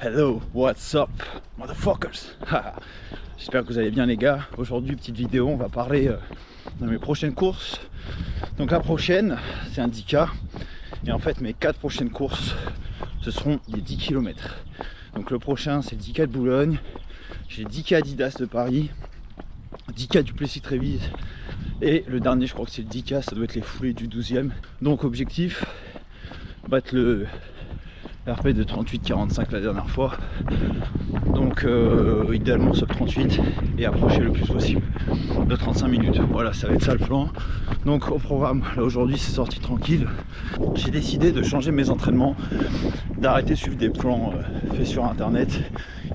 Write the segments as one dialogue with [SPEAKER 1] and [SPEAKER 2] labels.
[SPEAKER 1] Hello, what's up, motherfuckers. J'espère que vous allez bien les gars. Aujourd'hui, petite vidéo, on va parler de mes prochaines courses. Donc la prochaine, c'est un 10K. Et en fait, mes 4 prochaines courses, ce seront des 10 km. Donc le prochain, c'est le 10K de Boulogne. J'ai le 10K Adidas de Paris, 10K du Plessis-Trévise. Et le dernier, je crois que c'est le 10K, ça doit être les foulées du 12e. Donc objectif, battre le RP de 38,45 la dernière fois, donc idéalement sub 38 et approcher le plus possible de 35 minutes. Voilà, ça va être ça le plan. Donc au programme, là aujourd'hui c'est sorti tranquille. J'ai décidé de changer mes entraînements, d'arrêter de suivre des plans faits sur internet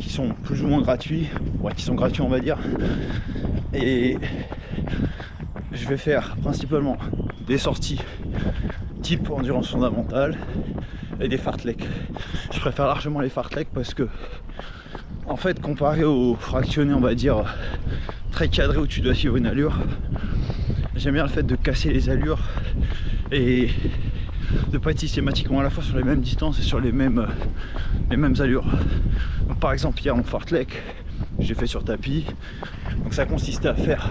[SPEAKER 1] qui sont plus ou moins gratuits, ouais, qui sont gratuits on va dire, et je vais faire principalement des sorties type endurance fondamentale et des fartleks. Je préfère largement les fartleks parce que, en fait, comparé aux fractionnés, on va dire, très cadrés où tu dois suivre une allure, j'aime bien le fait de casser les allures et de pas être systématiquement à la fois sur les mêmes distances et sur les mêmes allures. Donc, par exemple, hier, mon fartlek, j'ai fait sur tapis. Donc ça consistait à faire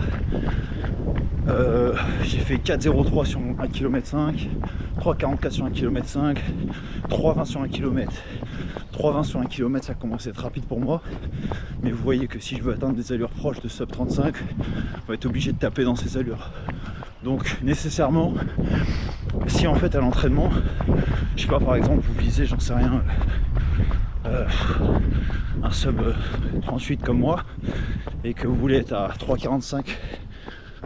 [SPEAKER 1] j'ai fait 4,03 sur 1 km 5, 3,44 sur 1 km 5, 3,20 sur 1 km. 3,20 sur 1 km, ça commence à être rapide pour moi. Mais vous voyez que si je veux atteindre des allures proches de sub 35, on va être obligé de taper dans ces allures. Donc nécessairement, si en fait à l'entraînement, je sais pas, par exemple, vous visez, j'en sais rien, un sub 38 comme moi, et que vous voulez être à 3,45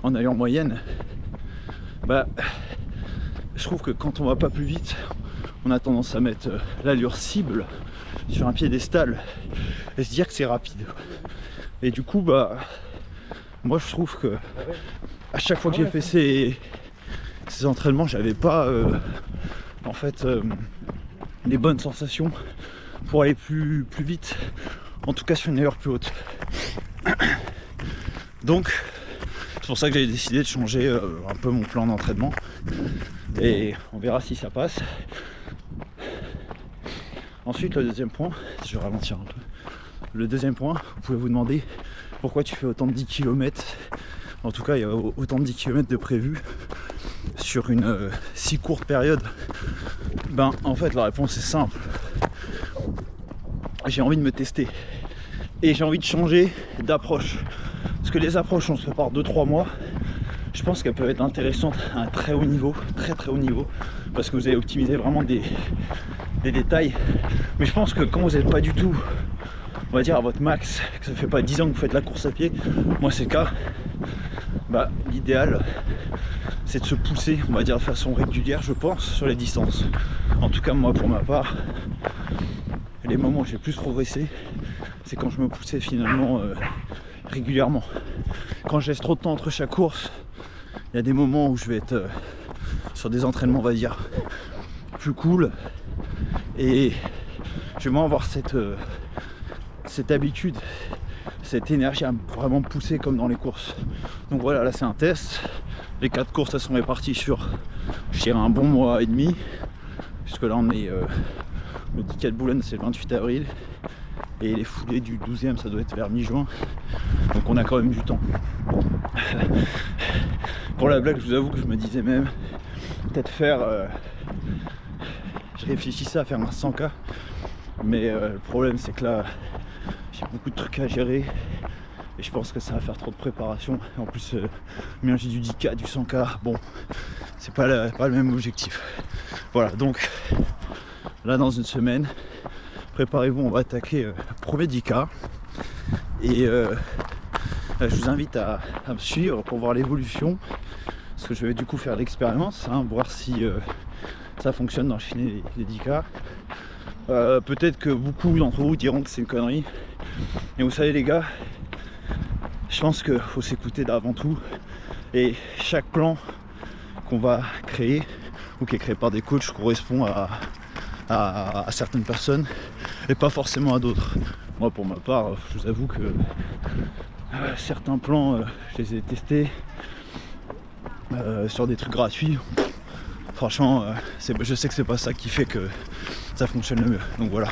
[SPEAKER 1] en allure moyenne, bah je trouve que quand on va pas plus vite, on a tendance à mettre l'allure cible sur un piédestal et se dire que c'est rapide. Et du coup, bah moi je trouve que à chaque fois que j'ai fait ces entraînements, j'avais pas en fait les bonnes sensations pour aller plus vite, en tout cas sur une allure plus haute. Donc c'est pour ça que j'ai décidé de changer un peu mon plan d'entraînement et on verra si ça passe. Ensuite, le deuxième point, je vais ralentir un peu. Le deuxième point, vous pouvez vous demander pourquoi tu fais autant de 10 km. En tout cas, il y a autant de 10 km de prévu sur une si courte période. Ben, en fait, la réponse est simple. J'ai envie de me tester et j'ai envie de changer d'approche. Parce que les approches, on se prépare 2-3 mois. Je pense qu'elles peuvent être intéressantes à un très haut niveau, très haut niveau, parce que vous allez optimiser vraiment des détails. Mais je pense que quand vous n'êtes pas du tout, on va dire, à votre max, que ça fait pas 10 ans que vous faites la course à pied, moi c'est le cas, bah, l'idéal c'est de se pousser, on va dire, de façon régulière, je pense, sur les distances. En tout cas, moi pour ma part, les moments où j'ai le plus progressé, c'est quand je me poussais finalement régulièrement. Quand je laisse trop de temps entre chaque course, il y a des moments où je vais être sur des entraînements, on va dire, plus cool, et je vais moins avoir cette habitude, cette énergie à vraiment me pousser comme dans les courses. Donc voilà, là c'est un test. Les 4 courses, elles sont réparties sur, je dirais, un bon mois et demi, puisque là on est le 10K de Boulogne, c'est le 28 avril, et les foulées du 12e, ça doit être vers mi-juin. Donc on a quand même du temps. Pour la blague, je vous avoue que je me disais même peut-être faire je réfléchissais à faire un 100K, mais le problème c'est que là j'ai beaucoup de trucs à gérer et je pense que ça va faire trop de préparation. En plus mélanger du 10K, du 100K, bon, c'est pas le même objectif. Voilà, donc là dans une semaine, préparez-vous, on va attaquer le premier 10K. Et je vous invite à me suivre pour voir l'évolution, parce que je vais du coup faire l'expérience, voir si ça fonctionne d'enchaîner les 10K. Peut-être que beaucoup d'entre vous diront que c'est une connerie, mais vous savez les gars, je pense qu'il faut s'écouter d'avant tout, et chaque plan qu'on va créer ou qui est créé par des coachs correspond à certaines personnes et pas forcément à d'autres. Moi pour ma part, je vous avoue que certains plans, je les ai testés sur des trucs gratuits. Franchement, je sais que c'est pas ça qui fait que ça fonctionne le mieux. Donc voilà.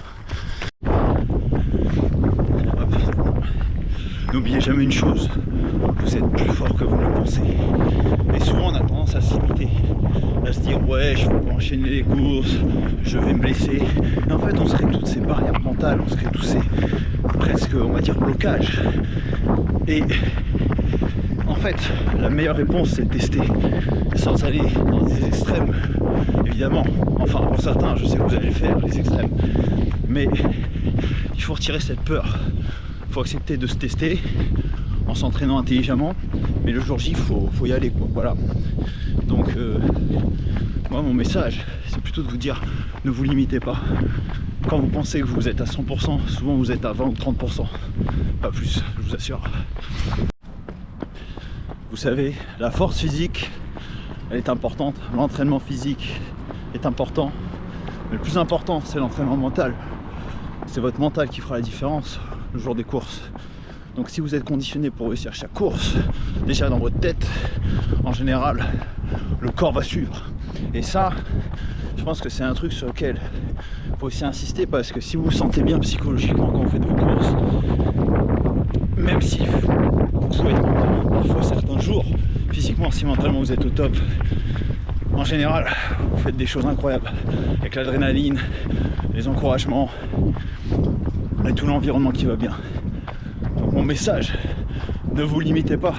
[SPEAKER 1] N'oubliez jamais une chose, vous êtes plus fort que vous le pensez. Et souvent on a tendance à se limiter, à se dire ouais je peux pas enchaîner les courses, je vais me blesser. Et en fait on se crée toutes ces barrières mentales, on se crée tous ces presque on va dire blocages. Et en fait la meilleure réponse c'est de tester sans aller dans des extrêmes évidemment. Enfin pour certains je sais que vous allez le faire les extrêmes. Mais il faut retirer cette peur. Il faut accepter de se tester en s'entraînant intelligemment, mais le jour J, il faut y aller, quoi. Voilà. Donc, moi, mon message, c'est plutôt de vous dire, ne vous limitez pas. Quand vous pensez que vous êtes à 100%, souvent vous êtes à 20 ou 30%. Pas plus, je vous assure. Vous savez, la force physique, elle est importante. L'entraînement physique est important. Mais le plus important, c'est l'entraînement mental. C'est votre mental qui fera la différence le jour des courses. Donc si vous êtes conditionné pour réussir chaque course, déjà dans votre tête, en général, le corps va suivre. Et ça, je pense que c'est un truc sur lequel il faut aussi insister, parce que si vous vous sentez bien psychologiquement quand vous faites vos courses, même si vous pouvez être parfois certains jours, physiquement, si mentalement vous êtes au top, en général, vous faites des choses incroyables avec l'adrénaline, les encouragements et tout l'environnement qui va bien. Donc mon message, ne vous limitez pas,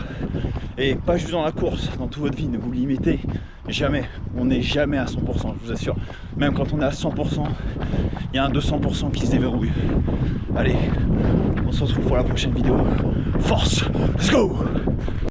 [SPEAKER 1] et pas juste dans la course, dans toute votre vie, ne vous limitez jamais. On n'est jamais à 100%, je vous assure. Même quand on est à 100%, il y a un 200% qui se déverrouille. Allez, on se retrouve pour la prochaine vidéo. Force, let's go!